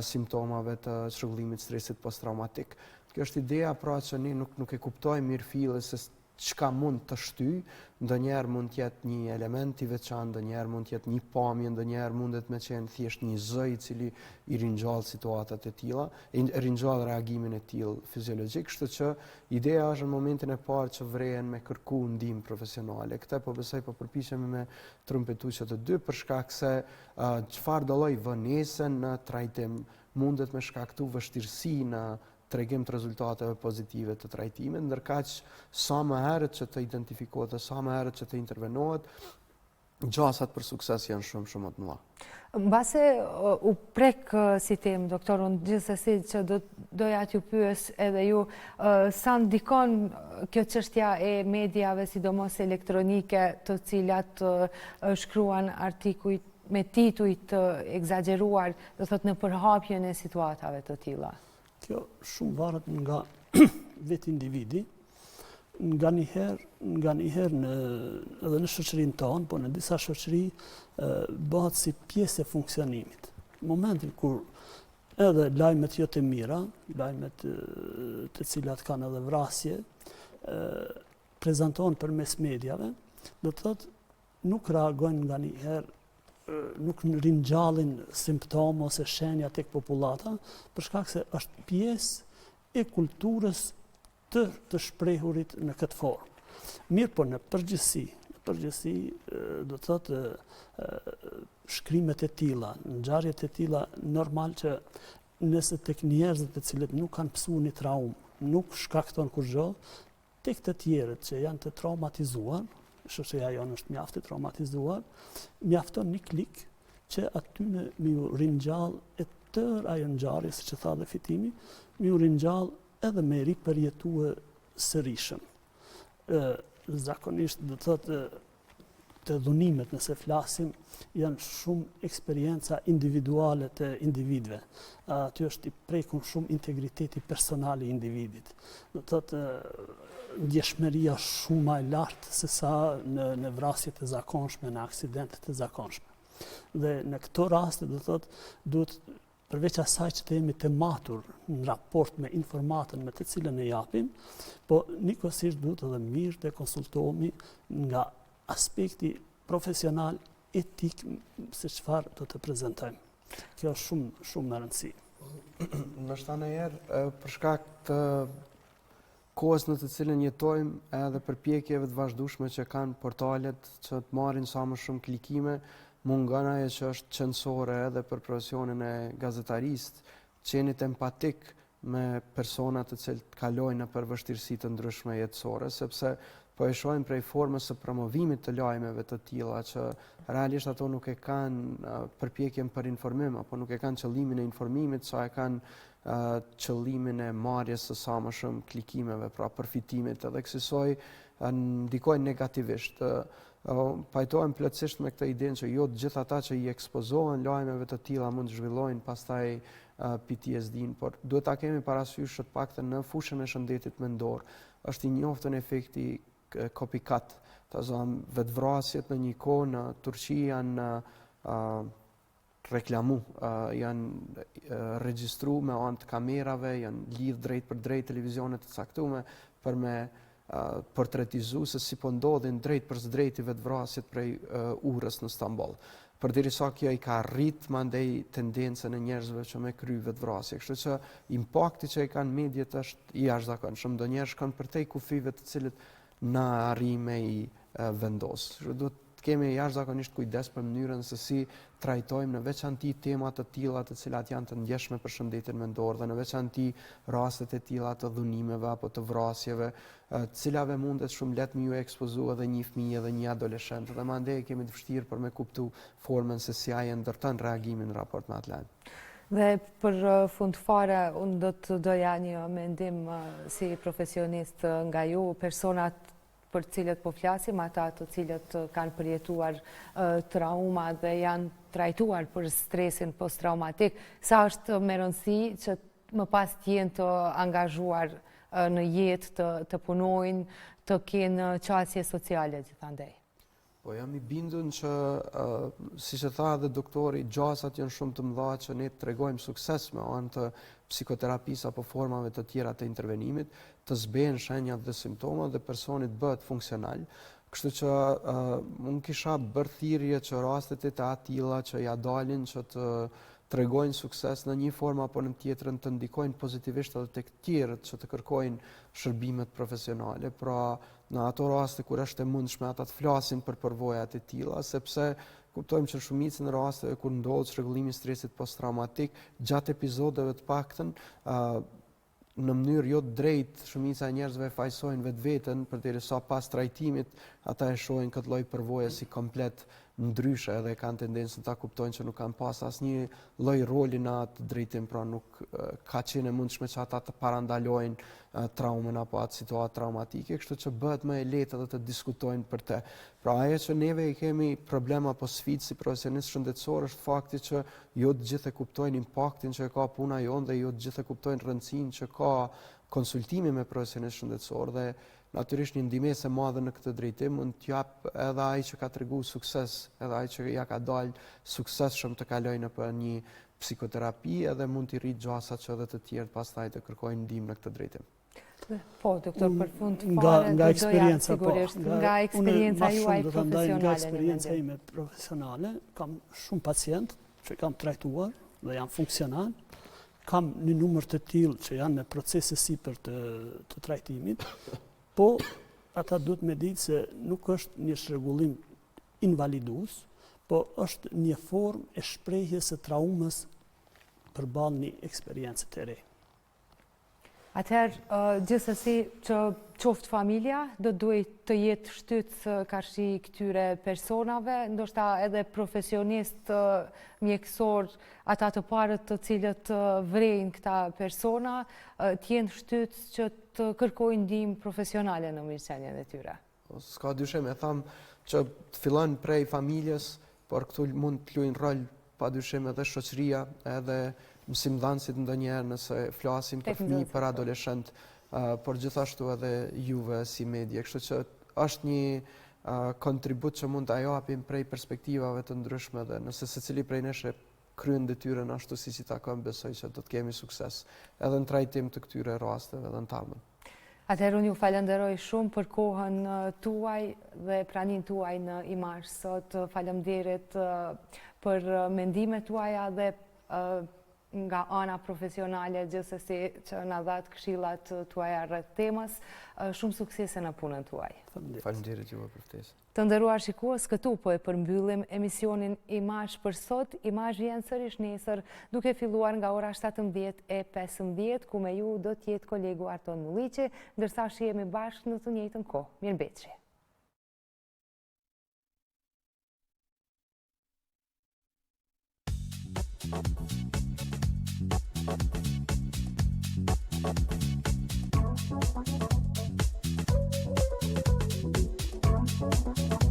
simptomave të çrregullimit stresit posttraumatik. Kjo është ideja pra që ne nuk e kuptojmë mirëfilles se çka mund të shtyj, ndonjëherë mund të jetë një element i veçantë, ndonjëherë mund të jetë një pamje, ndonjëherë mundet me qenë thjesht një zë i cili i ringjall situatat e tilla, i ringjall reagimin e tillë fiziologjik, kështu që ideja është në momentin e parë që vrehen me kërku ndihmë profesionale. Këtë po besoj po përpiqemi me trumpetuese të dy për shkak se çfarë do lloj vonese në trajtim mundet me shkaktu vështirësi në tregim të rezultateve pozitive të trajtimit, ndërkaq sa më herët që të identifikohet dhe sa më herët që të intervenohet, gjasat për sukses janë shumë më të mëdha. Mbase u prek si temë, doktor, unë gjithsesi që doja t'ju pyes edhe ju, sa ndikon kjo çështja e mediave, sidomos elektronike, të cilat shkruan artikuj me tituj të egzageruar, do thot në përhapjen e situatave të tilla? Kjo shumë varet nga vetë individi, nga njëherë edhe në shoqërinë tonë, po në disa shoqëri bëhet si pjesë e funksionimit. Në momentin kur edhe lajmet jo të mira, lajmet të cilat kanë edhe vrasje, prezantohen përmes mediave, do të thotë nuk reagojnë nga njëherë, nuk ringjallin simptome ose shenja tek populata, për shkak se është pjesë e kulturës të shprehurit në këtë formë. Mirë po në përgjithësi do të thotë shkrimet e tilla, ngjarjet e tilla normal që nëse tek njerëzit të cilët nuk kanë pësuar një traumë, nuk shkakton kurrë, tek të tjerët që janë të traumatizuar, shoqëria jonë është mjaft e traumatizuar, mjafton një klik që aty me ju ringjall e tërë ajo ngjarje, siç e tha dhe Fitimi, me ju ringjall edhe me ripërjetue sërish. Zakonisht do të thotë të dhunimet, nëse flasim, janë shumë eksperienca individuale të individëve. Aty është i prekur shumë integriteti personal i individit. Do të thotë ndjeshmëria shumë më e lartë se sa në vrasjet e zakonshme, në aksidentet e zakonshme. Dhe në këto raste do të thotë duhet përveç asaj që të jemi të matur në raport me informatën me të cilën e japim, po njëkohësisht duhet edhe mirë të konsultohemi nga aspekti profesional, etik, se çfarë do të prezantojmë. Kjo është shumë më rëndësi. Ndoshta ndonjëherë për shkak të kohës në të cilën jetojmë edhe përpjekjeve të vazhdueshme që kanë portalet që të marrin sa më shumë klikime, mungon ajo që është censore edhe për profesionin e gazetarisë, qenit empatik me persona të cilët kalojnë nëpër vështirësi të ndryshme jetësore, sepse po e shohim prej formës së promovimit të lajmeve të tilla që realisht ato nuk e kanë përpjekjen për informim, apo nuk e kanë qëllimin e informimit, sa e kanë qëllimin e marrjes së sa më shumë klikimeve, pra përfitimit, edhe kësaj ndikojnë negativisht. Pajtohem plotësisht me këtë idenë që jo të gjithë ata që i ekspozohen lajmeve të tilla mund të zhvillojnë pastaj PTSD-n, por duhet ta kemi parasysh të paktën në fushën e shëndetit mendor është i njoftën efekti copycat. Ta zonë vetvrasjet në një kohë në Turqi janë reklamu, janë regjistru me anë të kamerave, janë lidh drejt për drejt televizionet të caktuara për me portretizu se si po ndodhin drejt për drejt i vetvrasjet prej urës në Stamboll. Përderisa kjo i ka rrit mandej tendencën e njerëzve që me kry vetvrasje. Kështu që impakti që i kanë mediat është i jashtëzakonshëm. Ndonjëherë shkon përtej kufive të cilët na arrijmë i vendos. Duhet të kemi jashtëzakonisht kujdes për mënyrën se si trajtojmë në veçanti tema të tilla të cilat janë të ndjeshme për shëndetin mendor dhe në veçanti rastet e tilla të dhunimeve apo të vrasjeve, cilave mundet shumë lehtë me ju ekspozu edhe një fëmijë edhe një adoleshent, dhe mandej kemi të vështirë për me kuptu formën se si ai ndërton reagimin në raport me atë lajm. Dhe për fund fare, unë do të doja një mendim si profesionist nga ju, personat për cilët po flasim, ata të cilët kanë përjetuar trauma dhe janë trajtuar për stresin post-traumatik, sa është me rëndësi që më pas të jenë të angazhuar në jetë, të punojnë, të kenë qasje sociale gjithandej? Po jam i bindun që, si që tha edhe doktori, gjasat janë shumë të mëdha që ne të tregojmë sukses me anë të psikoterapisë apo formave të tjera të intervenimit, të zbehen shenjat dhe simptomat dhe personit bëhet funksional. Kështu që unë kisha bërë thirrje që rastet e të tilla që ja dalin që të tregojnë sukses në një formë apo në tjetrën, të ndikojnë pozitivisht edhe tek të tjerët që të kërkojnë shërbimet profesionale. Pra, në ato raste kur është e mundshme ata të flasin për përvojat e tilla, sepse kuptojmë që shumicën e rasteve kur ndodh çrregullimi i stresit posttraumatik, gjatë epizodeve të paktën në mënyrë jo drejt, shumica e njerëzve fajsojnë vetveten përderisa pas trajtimit ata e shohin këtë lloj përvoje si komplet ndryshe edhe kanë tendencën ta kuptojnë që nuk kanë pas asnjë lloj roli në atë drejtim, pra nuk ka qenë e mundshme që ata të parandalojnë traumën apo atë situatë traumatike, kështu që bëhet më e lehtë edhe të diskutojnë për të. Pra ajo që neve i kemi problem apo sfidë si profesionist shëndetësor është fakti që jo të gjithë e kuptojnë impaktin që ka puna jonë dhe jo të gjithë e kuptojnë rëndësinë që ka konsultimi me profesionist shëndetësor, dhe natyrisht një ndihmës e madhe në këtë drejtim mund t'ju jap edhe ai që ka treguar sukses, edhe ai që ja ka dalë suksesshëm të kalojë nëpër një psikoterapi, edhe mund t'i rrit gjasat që edhe të tjerë pastaj të kërkojnë ndihmë në këtë drejtim. Po, doktor, për fund fare, nga eksperienca, nga eksperienca juaj profesionale. Nga eksperienca ime profesionale, kam shumë pacient që kam trajtuar dhe janë funksional, kam një numër të tillë që janë në procese sipër të trajtimit, po ata duhet me ditë se nuk është një shregullim invalidues, po është një formë e shprehjes së traumës përballë një eksperiencë të re. Atëherë, gjithsesi që qoftë familja, do duhet të jetë shtytës karshi këtyre personave, ndoshta edhe profesionist mjekësor, ata të parët të cilët vrejnë këta persona, të jenë shtytës që të kërkojnë ndihmë profesionale në mirëqenien e tyre. S'ka dyshim, e tham që të fillon prej familjes, por këtu mund të luajnë rol padyshim edhe shoqëria, edhe mësimdhënësit ndonjëherë nëse flasim për fëmijë, për adoleshent, por gjithashtu edhe juve si media. Kështu që është një kontribut që mund ta japim prej perspektivave të ndryshme, dhe nëse secili prej nesh e kryen detyrën ashtu siç i takon, besoj që do të kemi sukses edhe në trajtim të këtyre rasteve edhe në të ardhmen. Atëherë unë ju falenderoj shumë për kohën tuaj dhe praninë tuaj në Imazh sot. Faleminderit për mendimet tuaja dhe nga ana profesionale, gjithsesi që na dhat këshillat tuaja rreth temës. Shumë suksese në punën tuaj. Faleminderit juve për ftesën. Të nderuar shikues, këtu po e përmbyllim emisionin Imazh për sot. Imazh vjen sërish nesër, duke filluar nga ora 17:15, ku me ju do të jetë kolegu Arton Mulliqi, ndërsa shihemi bashkë në të njëjtën kohë. Mirëmbëjtje. Thank you.